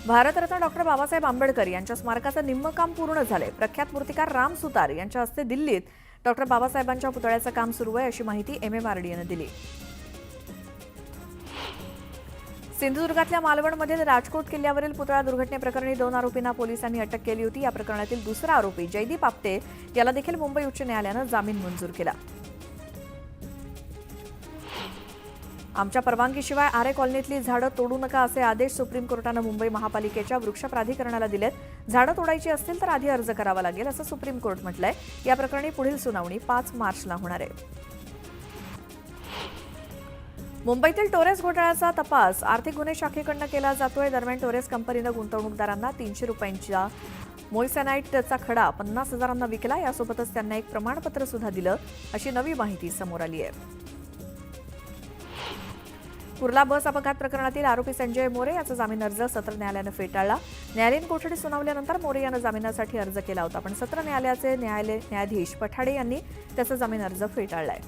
Bharat Ratna doctor Babasaheb Ambedkar यांच्या स्मारकाचं निम्म काम पूर्ण झालंय। प्रख्यात मूर्तिकार राम सुतार यांच्या हस्ते दिल्लीत डॉक्टर बाबासाहेबांच्या पुतळ्याचं काम सुरू आहे, अशी माहिती MMRDAनं दिली। सिंधुदुर्गातल्या मालवणमधील राजकोट किल्ल्यावरील पुतळा दुर्घटनेप्रकरणी 2 आरोपींना पोलिसांनी अटक केली होती। या प्रकरणातील दुसरा आरोपी जयदीप आपटे याला देखील मुंबई उच्च न्यायालयानं जामीन मंजूर केला। आमच्या परवानगीशिवाय आरे कॉलनीतली झाडं तोडू नका असे आदेश सुप्रीम कोर्टानं मुंबई महापालिकेच्या वृक्ष प्राधिकरणाला दिलेत। झाडं तोडायची असतील तर आधी अर्ज करावा लागेल असं सुप्रीम कोर्ट म्हटलंय। या प्रकरणी पुढील सुनावणी 5 मार्चला होणार आहे। मुंबईतील टोरेस घोटाळ्याचा तपास आर्थिक गुन्हे शाखेकडून केला जातोय। दरम्यान टोरेस कंपनीनं गुंतवणूकदारांना 300 रुपयांच्या मोयसॅनाइटचा खडा 50,000 विकला। यासोबतच त्यांना एक प्रमाणपत्र सुद्धा दिलं, अशी नवी माहिती समोर आली आहे। कुर्ला बस अपघात प्रकरणातील आरोपी संजय मोरे याचा जामीन अर्ज सत्र न्यायालयानं फेटाळला। न्यायालयीन कोठडी सुनावल्यानंतर मोरे यानं जामिनासाठी अर्ज केला होता, पण सत्र न्यायालयाचे न्यायाधीश पठाडे यांनी त्याचा जामीन अर्ज फेटाळलाय।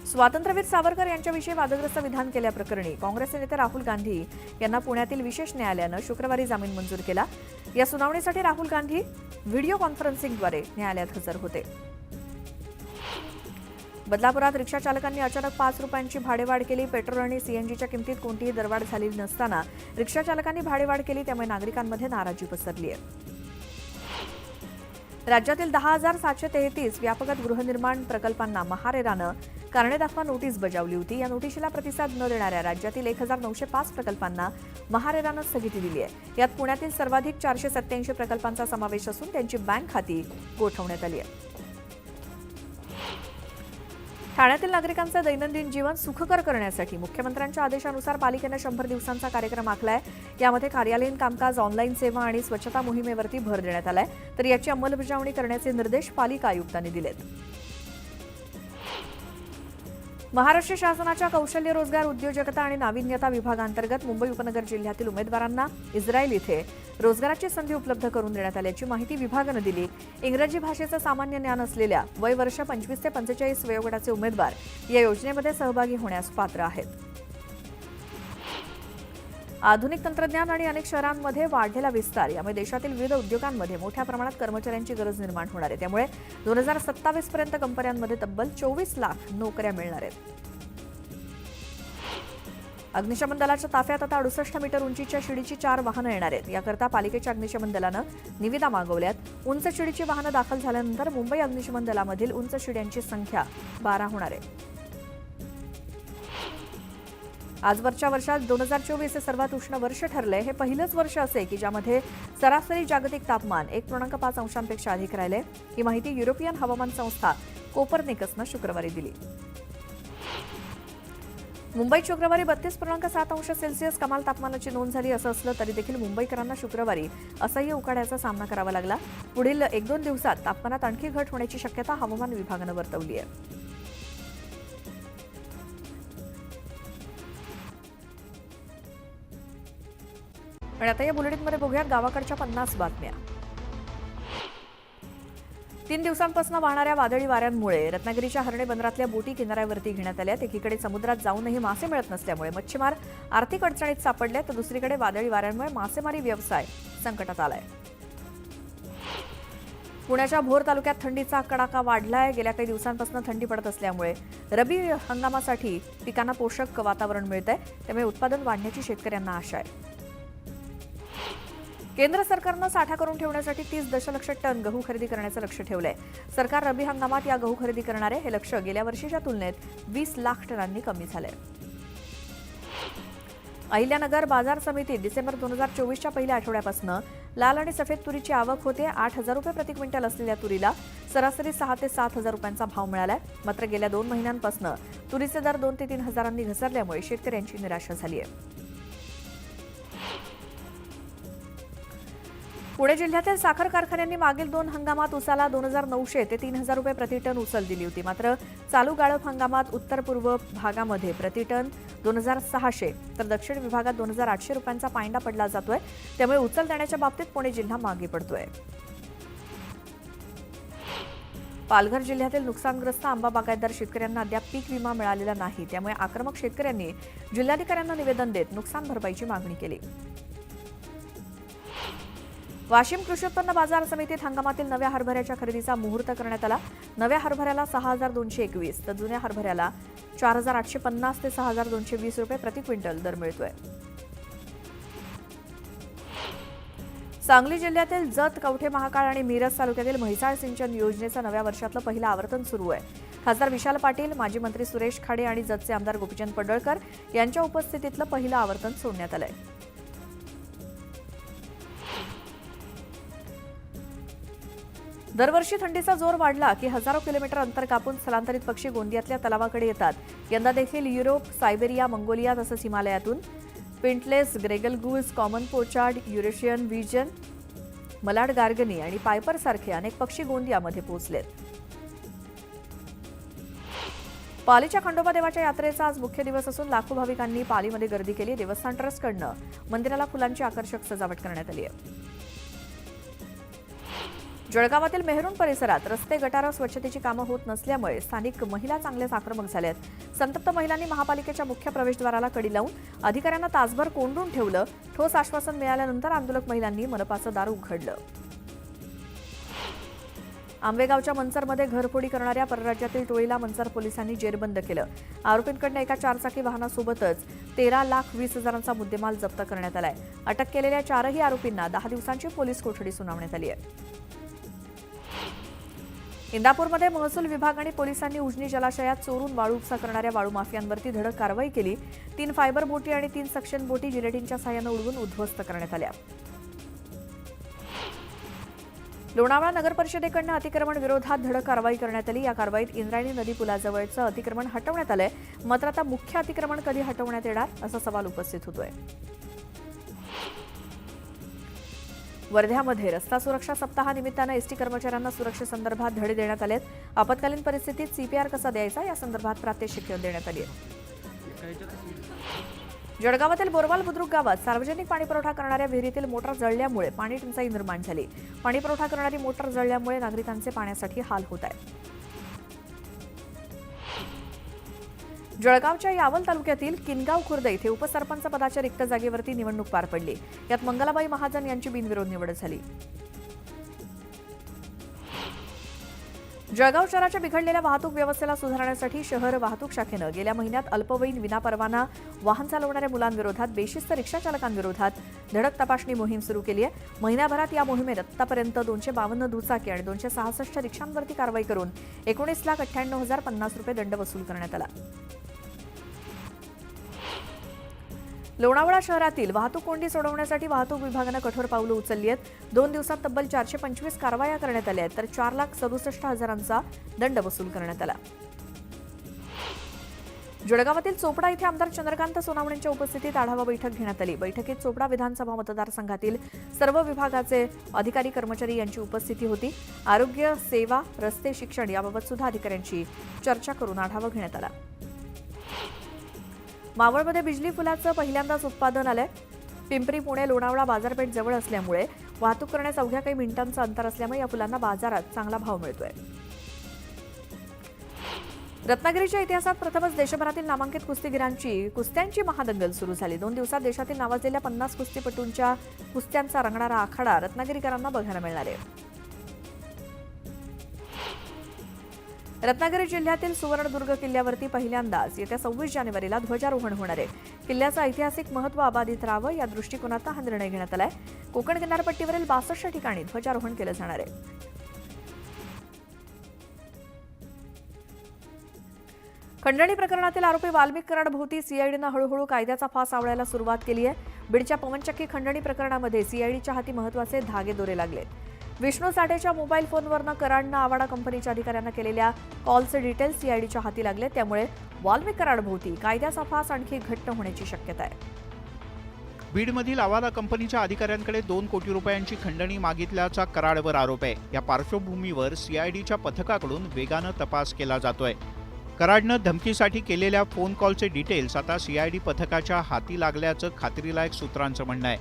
स्वातंत्र्यवीर सावरकर यांच्याविषयी वादग्रस्त विधान केल्याप्रकरणी काँग्रेसचे नेते राहुल गांधी यांना पुण्यातील विशेष न्यायालयानं शुक्रवारी जामीन मंजूर केला। या सुनावणीसाठी राहुल गांधी व्हिडिओ कॉन्फरन्सिंगद्वारे न्यायालयात हजर होते। बदलापुरात रिक्षा चालकांनी अचानक 5 रुपयांची भाडेवाढ केली। पेट्रोल आणि सीएनजीच्या किमतीत कोणतीही दरवाढ झालेली नसताना रिक्षा चालकांनी भाडेवाढ केली, त्यामुळे नागरिकांमध्ये नाराजी पसरली आहे। राज्यातील 10,733 व्यापक गृहनिर्माण प्रकल्पांना महारेरानं कारणे दाखवा नोटीस बजावली होती। या नोटीशीला प्रतिसाद न देणाऱ्या राज्यातील 1,905 प्रकल्पांना महारेरानं स्थगिती दिली आहे। यात पुण्यातील सर्वाधिक 487 प्रकल्पांचा समावेश असून त्यांची बँक खाती गोठवण्यात आली आहे। ठाण्यातील नागरिकांचं दैनंदिन जीवन सुखकर करण्यासाठी मुख्यमंत्र्यांच्या आदेशानुसार पालिकेनं 100 दिवसांचा कार्यक्रम आखलाय। यामध्ये कार्यालयीन कामकाज, ऑनलाईन सेवा आणि स्वच्छता मोहिमेवरती भर देण्यात आलाय, तर याची अंमलबजावणी करण्याचे निर्देश पालिका आयुक्तांनी दिलेत। महाराष्ट्र शासनाच्या कौशल्य रोजगार उद्योजकता आणि नाविन्यता विभागांतर्गत मुंबई उपनगर जिल्ह्यातील उमेदवारांना इस्रायल इथे रोजगाराची संधी उपलब्ध करून देण्यात आल्याची माहिती विभागानं दिली। इंग्रजी भाषेचं सामान्य ज्ञान असलेल्या वय वर्ष 25 ते 45 वयोगटाचे उमेदवार या योजनेमध्ये सहभागी होण्यास पात्र आहेत। आधुनिक तंत्रज्ञान आणि अनेक शहरांमध्ये वाढलेला विस्तार यामुळे देशातील विविध उद्योगांमध्ये मोठ्या प्रमाणात कर्मचाऱ्यांची गरज निर्माण होणार आहे। त्यामुळे 2027 पर्यंत कंपन्यांमध्ये तब्बल 24 लाख नोकऱ्या मिळणार आहेत। अग्निशमन दलाच्या ताफ्यात आता 68 मीटर उंचीच्या शिडीची 4 वाहनं येणार आहेत। याकरता पालिकेच्या अग्निशमन दलानं निविदा मागवल्यात। उंच शिडीची वाहनं दाखल झाल्यानंतर मुंबई अग्निशमन दलामधील उंच शिड्यांची संख्या 12 होणार आहे। आजवरच्या वर्षात 2024 हे सर्वात उष्ण वर्ष ठरलंय। हे पहिलंच वर्ष असे की ज्यामध्ये सरासरी जागतिक तापमान 1.5 अंशांपेक्षा अधिक राहिले। ही माहिती युरोपियन हवामान संस्था कोपर्निकसनं शुक्रवारी दिली। मुंबईत शुक्रवारी 32.7 अंश सेल्सिअस कमाल तापमानाची नोंद झाली। असं असलं तरी देखील मुंबईकरांना शुक्रवारी असह्य उकाड्याचा सामना करावा लागला। पुढील 1-2 दिवसात तापमानात आणखी घट होण्याची शक्यता हवामान विभागानं वर्तवली आहे। आणि आता या बुलेटिनमध्ये बघूयात गावाकडच्या 50 बातम्या। 3 दिवसांपासून वाहणाऱ्या वादळी वाऱ्यांमुळे रत्नागिरीच्या हर्णे बंदरातल्या बोटी किनाऱ्यावरती घेण्यात आल्या। एकीकडे समुद्रात जाऊनही मासे मिळत नसल्यामुळे मच्छीमार आर्थिक अडचणीत सापडले, तर दुसरीकडे वादळी वाऱ्यांमुळे मासेमारी व्यवसाय संकटात आलाय। पुण्याच्या भोर तालुक्यात थंडीचा कडाका वाढलाय। गेल्या काही दिवसांपासून थंडी पडत असल्यामुळे रबी हंगामासाठी पिकांना पोषक वातावरण मिळतंय, त्यामुळे उत्पादन वाढण्याची शेतकऱ्यांना आशा आहे। केंद्र सरकारनं साठा करून ठेवण्यासाठी 30 दशलक्ष टन गहू खरेदी करण्याचं लक्ष्य ठेवलंय। सरकार रबी हंगामात या गहू खरेदी करणार आहे। हे लक्ष्य गेल्या वर्षीच्या तुलनेत 20 लाख टनांनी कमी झालंय। अहिल्यानगर बाजार समितीत डिसेंबर 2024च्या पहिल्या आठवड्यापासून लाल आणि सफेद तुरीची आवक होते। 8,000 रुपये प्रति क्विंटल असलेल्या तुरीला सरासरी 6 ते 7,000 रुपयांचा भाव मिळालाय। मात्र गेल्या 2 महिन्यांपासून तुरीचे दर 2 ते 3 हजारांनी घसरल्यामुळे शेतकऱ्यांची निराशा झाली आहे। पुणे जिल्ह्यातील साखर कारखान्यांनी मागील 2 हंगामात उसाला 2,900 ते 3,000 रुपये प्रति टन उचल दिली होती। मात्र चालू गाळप हंगामात उत्तर पूर्व भागामध्ये प्रति टन 2,600 तर दक्षिण विभागात 2,800 रुपयांचा पायंडा पडला जातोय। त्यामुळे उचल देण्याच्या बाबतीत पुणे जिल्हा मागे पडतोय। पालघर जिल्ह्यातील नुकसानग्रस्त आंबा बागायतदार शेतकऱ्यांना अद्याप पीक विमा मिळालेला नाही, त्यामुळे आक्रमक शेतकऱ्यांनी जिल्हाधिकाऱ्यांना निवेदन देत नुकसान भरपाईची मागणी केली. वाशिम कृषी उत्पन्न बाजार समितीत हंगामातील नव्या हरभऱ्याच्या खरेदीचा मुहूर्त करण्यात आला. नव्या हरभऱ्याला 6,221 तर जुन्या हरभऱ्याला 4,850 ते 6,220 रुपये प्रति क्विंटल दर मिळतोय. सांगली जिल्ह्यातील जत, कवठे महाकाळ आणि मिरज तालुक्यातील म्हैसाळ सिंचन योजनेचं नव्या वर्षातलं पहिलं आवर्तन सुरू आहे. खासदार विशाल पाटील, माजी मंत्री सुरेश खाडे आणि जतचे आमदार गोपीचंद पडळकर यांच्या उपस्थितीतलं पहिलं आवर्तन सोडण्यात आलंय. दरवर्षी थंडीचा जोर वाढला की हजारो किलोमीटर अंतर कापून स्थलांतरित पक्षी गोंदियातल्या तलावाकडे येतात. यंदा देखील युरोप, सायबेरिया, मंगोलिया तसंच हिमालयातून pintails, greylag goose, common pochard, Eurasian wigeon, mallard garganey आणि पायपर सारखे अनेक पक्षी गोंदियामध्ये पोहोचलेत. पालीच्या खंडोबा देवाच्या यात्रेचा आज मुख्य दिवस असून लाखो भाविकांनी पालीमध्ये गर्दी केली. देवस्थान ट्रस्टकडनं मंदिराला फुलांची आकर्षक सजावट करण्यात आली आहे. जळगावातील मेहरून परिसरात रस्ते, गटारं, स्वच्छतेची कामं होत नसल्यामुळे स्थानिक महिला चांगल्याच आक्रमक झाल्यात. संतप्त महिलांनी महापालिकेच्या मुख्य प्रवेशद्वाराला कडी लावून अधिकाऱ्यांना तासभर कोंडून ठेवलं. ठोस आश्वासन मिळाल्यानंतर आंदोलक महिलांनी मनपाचं दार उघडलं. आंबेगावच्या मनसरमध्ये घरफोडी करणाऱ्या परराज्यातील टोळीला मनसर पोलिसांनी जेरबंद केलं. आरोपींकडनं एका 4चाकी वाहनासोबतच 13,20,000चा मुद्देमाल जप्त करण्यात आलाय. अटक केलेल्या 4ही आरोपींना 10 दिवसांची पोलीस कोठडी सुनावण्यात आली आहे. इंदापूरमध्ये महसूल विभाग आणि पोलिसांनी उजनी जलाशयात चोरून वाळू उपसा करणाऱ्या वाळू माफियांवरती धडक कारवाई केली. 3 फायबर बोटी आणि 3 सक्शन बोटी जिलेटिनच्या साहाय्यानं उडवून उद्ध्वस्त करण्यात आल्या. लोणावळा नगर परिषदेकडनं अतिक्रमण विरोधात धडक कारवाई करण्यात आली. या कारवाईत इंद्रायणी नदी पुलाजवळचं अतिक्रमण हटवण्यात आलंय. मात्र आता मुख्य अतिक्रमण कधी हटवण्यात येणार असा सवाल उपस्थित होतोय. वर्ध्यामध्ये रस्ता सुरक्षा सप्ताहानिमित्तानं एसटी कर्मचाऱ्यांना सुरक्षेसंदर्भात धडे देण्यात आलेत. आपत्कालीन परिस्थितीत सीपीआर कसा द्यायचा या संदर्भात प्रात्यक्षिके देण्यात आली आहेत. जळगावातील बोरवाल बुद्रुक गावात सार्वजनिक पाणीपुरवठा करणाऱ्या विहिरीतील मोटार जळल्यामुळे पाणी टंचाई निर्माण झाली. पाणीपुरवठा करणारी मोटार जळल्यामुळे नागरिकांचे पाण्यासाठी हाल होत आहेत. जळगावच्या यावल तालुक्यातील किनगाव खुर्द इथे उपसरपंच पदाच्या रिक्त जागेवरती निवडणूक पार पडली. यात मंगलाबाई महाजन यांची बिनविरोध निवड झाली. जळगाव शहराच्या बिघडलेल्या वाहतूक व्यवस्थेला सुधारण्यासाठी शहर वाहतूक शाखेनं गेल्या महिन्यात अल्पवयीन विनापरवाना वाहन चालवणाऱ्या मुलांविरोधात, बेशिस्त रिक्षा चालकांविरोधात धडक तपासणी मोहीम सुरू केली आहे. महिन्याभरात या मोहिमेत आतापर्यंत 252 दुचाकी आणि 266 रिक्षांवरती कारवाई करून 19,98,050 रुपये दंड वसूल करण्यात आला. लोणावळा शहरातील वाहतूक कोंडी सोडवण्यासाठी वाहतूक विभागानं कठोर पावलं उचलली आहेत. 2 दिवसात तब्बल 425 कारवाया करण्यात आल्या आहेत, तर 4,67,000चा दंड वसूल करण्यात आला. जळगावातील चोपडा इथे आमदार चंद्रकांत सोनावणेंच्या उपस्थितीत आढावा बैठक घेण्यात आली. बैठकीत चोपडा विधानसभा मतदारसंघातील सर्व विभागाचे अधिकारी कर्मचारी यांची उपस्थिती होती. आरोग्य, सेवा, रस्ते, शिक्षण याबाबत सुद्धा अधिकाऱ्यांची चर्चा करून आढावा घेण्यात आला. मावळमध्ये बिजली फुलाचं पहिल्यांदाच उत्पादन आलंय. पिंपरी, पुणे, लोणावळा बाजारपेठ जवळ असल्यामुळे वाहतूक करण्यास अवघ्या काही मिनिटांचं अंतर असल्यामुळे या फुलांना बाजारात चांगला भाव मिळतोय. रत्नागिरीच्या इतिहासात प्रथमच देशभरातील नामांकित कुस्त्यांची महादंगल सुरू झाली. 2 दिवसात देशातील नावाजलेल्या 50 कुस्तीपटूंच्या कुस्त्यांचा रंगणारा आखाडा रत्नागिरीकरांना बघायला मिळणार आहे. रत्नागिरी जिल्ह्यातील सुवर्णदुर्ग किल्ल्यावरती पहिल्यांदाच येत्या 26 जानेवारीला ध्वजारोहण होणार आहे. किल्ल्याचं ऐतिहासिक महत्त्व अबाधित राहावं या दृष्टिकोनातून हा निर्णय घेण्यात आलाय. कोकण किनारपट्टीवरील 62 ठिकाणी ध्वजारोहण केलं जाणार आहे. खंडणी प्रकरणातील आरोपी वाल्मिक कराडभोवती सीआयडीनं हळूहळू कायद्याचा फास आवळायला सुरुवात केली आहे. बीडच्या पवनचक्की खंडणी प्रकरणामध्ये सीआयडीच्या हाती महत्त्वाचे धागेदोरे लागले. विष्णू साठेच्या मोबाईल फोनवरनं कराडनं आवाडा कंपनीच्या अधिकाऱ्यांना केलेल्या कॉलचे डिटेल्स सीआयडीच्या हाती लागले. त्यामुळे वाल्मिक कराडभोवती कायद्याचा फास आणखी घट्ट होण्याची शक्यता आहे. बीडमधील आवाडा कंपनीच्या अधिकाऱ्यांकडे 2 कोटी रुपयांची खंडणी मागितल्याचा कराडवर आरोप आहे. या पार्श्वभूमीवर सीआयडीच्या पथकाकडून वेगानं तपास केला जातोय. कराडनं धमकीसाठी केलेल्या फोन कॉलचे डिटेल्स आता सीआयडी पथकाच्या हाती लागल्याचं खात्रीलायक सूत्रांचं म्हणणं आहे.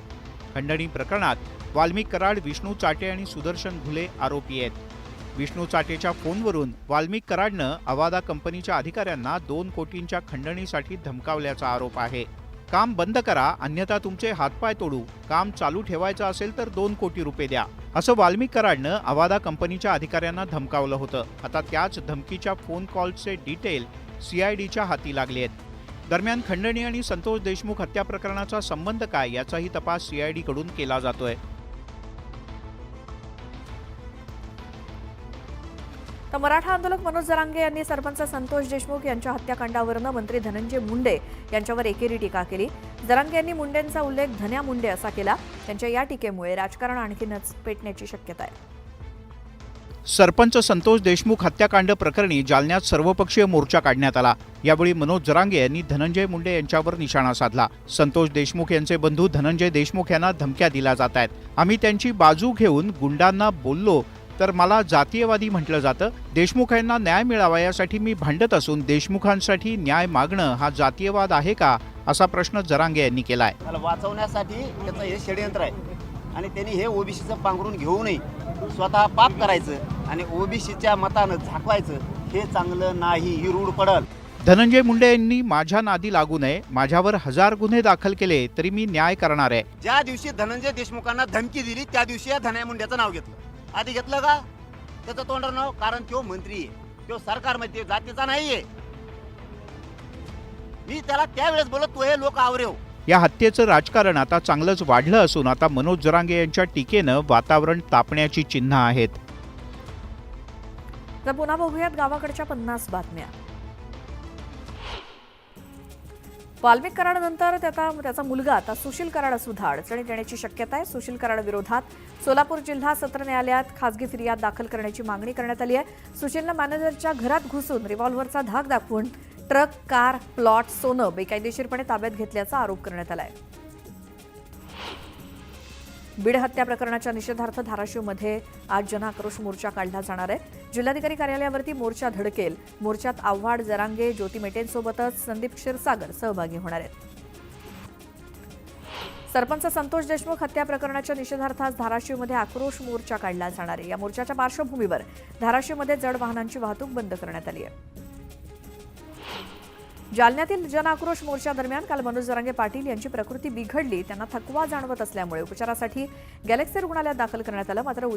खंडणी प्रकरणात वाल्मिक कराड, विष्णू चाटे आणि सुदर्शन घुले आरोपी आहेत. विष्णू चाटेच्या फोनवरून वाल्मिक कराडनं अवादा कंपनीच्या अधिकाऱ्यांना 2 कोटींच्या खंडणीसाठी धमकावल्याचा आरोप आहे. काम बंद करा, अन्यथा तुमचे हातपाय तोडू. काम चालू ठेवायचं असेल तर 2 कोटी रुपये द्या, असं वाल्मिक कराडनं अवादा कंपनीच्या अधिकाऱ्यांना धमकावलं होतं. आता त्याच धमकीच्या फोन कॉलचे डिटेल CIDच्या हाती लागले आहेत. दरम्यान खंडणी आणि संतोष देशमुख हत्या प्रकरणाचा संबंध काय याचाही तपास CID कडून केला जातोय. तर मराठा आंदोलक मनोज जरांगे यांनी सरपंच संतोष देशमुख यांच्या हत्याकांडावरनं मंत्री धनंजय मुंडे यांच्यावर एकेरी टीका केली. जरांगे यांनी मुंडेंचा उल्लेख धन्या मुंडे असा केला. त्यांच्या या टीकेमुळे राजकारण आणखीनच पेटण्याची शक्यता आहे. सरपंच संतोष देशमुख हत्याकांड प्रकरणी जालन्यात सर्वपक्षीय मोर्चा काढण्यात आला. यावेळी मनोज जरांगे यांनी धनंजय मुंडे यांच्यावर निशाणा साधला. संतोष देशमुख यांचे बंधू धनंजय देशमुख यांना धमक्या दिल्या जात आहेत. आम्ही त्यांची बाजू घेऊन गुंडांना बोललो तर मला जातीयवादी म्हटलं जातं. देशमुख यांना न्याय मिळावा यासाठी मी भांडत असून देशमुखांसाठी न्याय मागणं हा जातीयवाद आहे का, असा प्रश्न जरांगे यांनी केलाय. त्याला वाचवण्यासाठी त्याचं हे षडयंत्र आहे आणि त्यांनी हे ओबीसीचं पांघरून घेऊ नये, स्वतः पाप करायचं आणि ओबीसीच्या मतानं झाकवायचं, हे चांगलं नाही. ही रूढ पडल. धनंजय मुंडे यांनी माझ्या नादी लागू नये, माझ्यावर 1000 गुन्हे दाखल केले तरी मी न्याय करणार आहे. ज्या दिवशी धनंजय देशमुखांना धमकी दिली त्या दिवशी या धनंजय मुंडेचं नाव घेतलं. आधी घेतलं का त्याचं तोंडावर नाव? कारण तो मंत्री आहे, तो सरकारमध्ये जातीचा नाहीये. मी त्याला त्यावेळेस बोलत, तो हे लोक आवरेव. या हत्येचं राजकारण आता चांगलंच वाढलं असून आता मनोज जरांगे यांच्या टीकेनं वातावरण तापण्याची चिन्ह आहेत. तर पुन्हा बघूयात गावाकडच्या 50 बातम्या. वाल्मिक कराडनंतर त्याचा मुलगा आता सुशील कराड सुद्धा अडचणीत येण्याची शक्यता आहे. सुशील कराड विरोधात सोलापूर जिल्हा सत्र न्यायालयात खासगी फिर्याद दाखल करण्याची मागणी करण्यात आली आहे. सुशीलनं मॅनेजरच्या घरात घुसून रिव्हॉल्व्हरचा धाक दाखवून ट्रक, कार, प्लॉट, सोनं बेकायदेशीरपणे ताब्यात घेतल्याचा आरोप करण्यात आला आहे. बीड हत्या प्रकरणाच्या निषेधार्थ धाराशिवमध्ये आज जनआक्रोश मोर्चा काढला जाणार आहे. जिल्हाधिकारी कार्यालयावरती मोर्चा धडकेल. मोर्चात आव्हाड, जरांगे, ज्योती मेटेंसोबतच संदीप क्षीरसागर सहभागी होणार आहेत. सरपंच संतोष देशमुख हत्या प्रकरणाच्या निषेधार्थ आज धाराशिवमध्ये आक्रोश मोर्चा काढला जाणार आहे. या मोर्चाच्या पार्श्वभूमीवर धाराशिवमध्ये जड वाहनांची वाहतूक बंद करण्यात आली आहे. जालन्यातील जनआक्रोश मोर्चा दरम्यान काल मनोज जरांगे पाटील यांची प्रकृती बिघडली. त्यांना थकवा जाणवत असल्यामुळे उपचारासाठी गॅलेक्सी रुग्णालयात दाखल करण्यात आलं. मात्र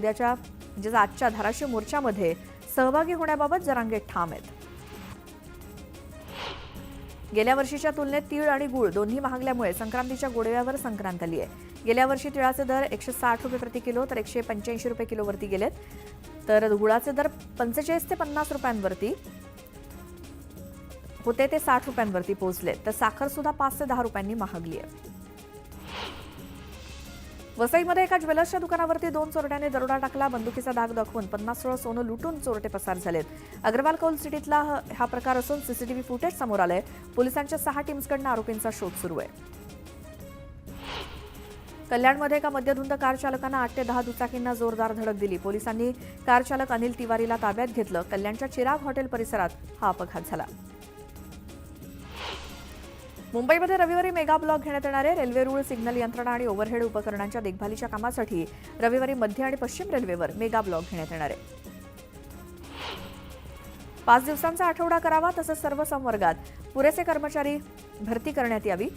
आजच्या धाराशिव मोर्चामध्ये सहभागी होण्याबाबत जरांगे ठाम आहेत. गेल्या वर्षीच्या तुलनेत तीळ आणि गूळ दोन्ही महागल्यामुळे संक्रांतीच्या गोडव्यावर संक्रांत आली आहे. गेल्या वर्षी तिळाचे दर 160 रुपये प्रति किलो तर 185 रुपये किलोवरती गेलेत, तर गुळाचे दर 45 ते 50 रुपयांवरती होते ते 60 रुपयांवरती पोहोचले. तर साखर सुद्धा 5 ते 10 रुपयांनी महागली आहे. वसईमध्ये एका ज्वेलर्सच्या दुकानावरती 2 चोरट्यांनी दरोडा टाकला. बंदुकीचा धाक दाखवून 50 तोळा सोनं लुटून चोरटे पसार झालेत. अग्रवाल कौल सिटीतला हा प्रकार असून सीसीटीव्ही फुटेज समोर आलंय. पोलिसांच्या 6 टीम्सकडनं आरोपींचा शोध सुरू आहे. कल्याणमध्ये एका मद्यधुंद कार चालकानं 8 ते 10 दुचाकींना जोरदार धडक दिली. पोलिसांनी कार चालक अनिल तिवारीला ताब्यात घेतलं. कल्याणच्या चिराग हॉटेल परिसरात हा अपघात झाला. मुंबईमध्ये रविवारी मेगा ब्लॉक घेण्यात येणार आहे. रेल्वे रूळ, सिग्नल यंत्रणा आणि ओव्हरहेड उपकरणांच्या देखभालीच्या कामासाठी रविवारी मध्य आणि पश्चिम रेल्वेवर मेगा ब्लॉक घेण्यात येणार आहे. 5 दिवसांचा आठवडा करावा, तसंच सर्व संवर्गात पुरेसे कर्मचारी भरती करण्यात यावी.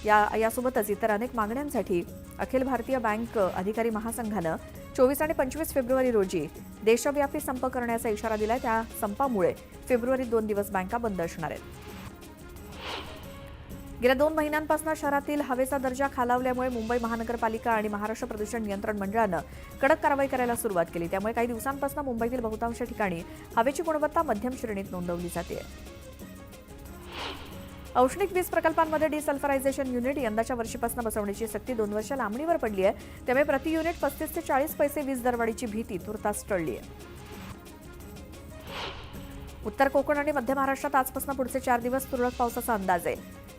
यासोबतच इतर अनेक मागण्यांसाठी अखिल भारतीय बँक अधिकारी महासंघानं 24 आणि 25 फेब्रुवारी रोजी देशव्यापी संप करण्याचा इशारा दिलाय. त्या संपामुळे फेब्रुवारीत 2 दिवस बँका बंद असणार आहेत. गेल्या 2 महिन्यांपासून शहरातील हवेचा दर्जा खालावल्यामुळे मुंबई महानगरपालिका आणि महाराष्ट्र प्रदूषण नियंत्रण मंडळानं कडक कारवाई करायला सुरुवात केली. त्यामुळे काही दिवसांपासून मुंबईतील बहुतांश ठिकाणी हवेची गुणवत्ता मध्यम श्रेणीत नोंदवली जाते. औष्णिक वीज प्रकल्पांमध्ये डिसल्फरायझेशन युनिट यंदाच्या वर्षीपासून बसवण्याची सक्ती 2 वर्ष लांबणीवर पडली आहे. त्यामुळे प्रति युनिट 35 ते 40 पैसे वीज दरवाढीची भीती तुर्तास टळली आहे. उत्तर कोकण आणि मध्य महाराष्ट्रात आजपासून पुढचे 4 दिवस तुरळक पावसाचा अंदाज आहे.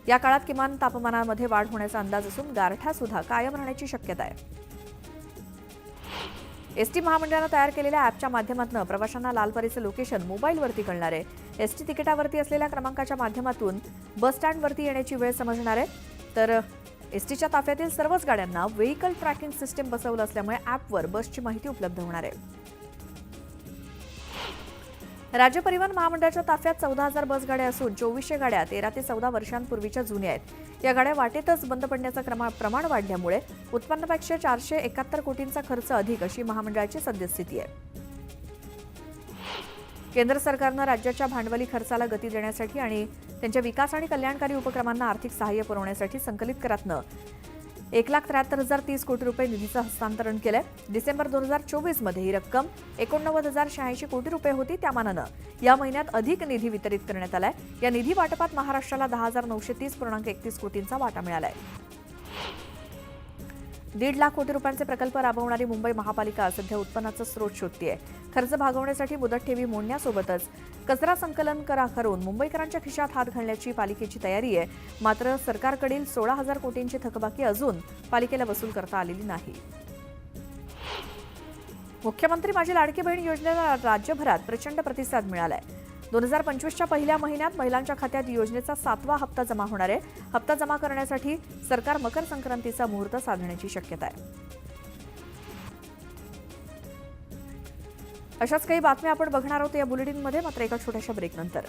या काळात किमान तापमानामध्ये वाढ होण्याचा अंदाज असून गारठा सुद्धा कायम राहण्याची शक्यता आहे. एसटी महामंडळानं तयार केलेल्या ॲपच्या माध्यमातून प्रवाशांना लालपरीचं लोकेशन मोबाईलवरती कळणार आहे. एसटी तिकिटावरती असलेल्या क्रमांकाच्या माध्यमातून बस स्टँडवरती येण्याची वेळ समजणार आहे. तर एसटीच्या ताफ्यातील सर्वच गाड्यांना व्हेइकल ट्रॅकिंग सिस्टीम बसवलं असल्यामुळे ॲपवर बसची माहिती उपलब्ध होणार आहे. राज्य परिवहन महामंडळाच्या ताफ्यात 14,000 बस गाड्या असून 2400 गाड्या 13 ते 14 वर्षांपूर्वीच्या जुन्या आहेत. या गाड्या वाटेतच बंद पडण्याचं प्रमाण वाढल्यामुळे उत्पन्नापेक्षा 471 कोटींचा खर्च अधिक अशी महामंडळाची सद्यस्थिती आहे. केंद्र सरकारनं राज्याच्या भांडवली खर्चाला गती देण्यासाठी आणि त्यांच्या विकास आणि कल्याणकारी उपक्रमांना आर्थिक सहाय्य पुरवण्यासाठी संकलित करातनं 1,73,030 कोटी रुपये निधीचं हस्तांतरण केलंय. डिसेंबर 2024 मध्ये ही रक्कम 89,086 कोटी रुपये होती. त्या मानानं या महिन्यात अधिक निधी वितरित करण्यात आलाय. या निधी वाटपात महाराष्ट्राला 10,930.31 कोटींचा वाटा मिळालाय. 1.5 लाख कोटी रुपयांचे प्रकल्प राबवणारी मुंबई महापालिका सध्या उत्पन्नाचा स्रोत शोधतेय. खर्च भागवण्यासाठी मुदत ठेवी मोडण्यासोबतच कचरा संकलन करून मुंबईकरांच्या खिशात हात घालण्याची पालिकेची तयारी आहे. मात्र सरकारकडील 16,000 कोटींची थकबाकी अजून पालिकेला वसूल करता आलेली नाही. मुख्यमंत्री माझी लाडकी बहीण योजनेला राज्यभरात प्रचंड प्रतिसाद मिळालाय. 2025च्या पहिल्या महिन्यात महिलांच्या खात्यात योजनेचा 7वा हप्ता जमा होणार आहे. हप्ता जमा करण्यासाठी सरकार मकर संक्रांतीचा मुहूर्त साधण्याची शक्यता आहे. अशाच काही बातम्या आपण बघणार आहोत या बुलेटिनमध्ये, मात्र एका छोट्याशा ब्रेकनंतर.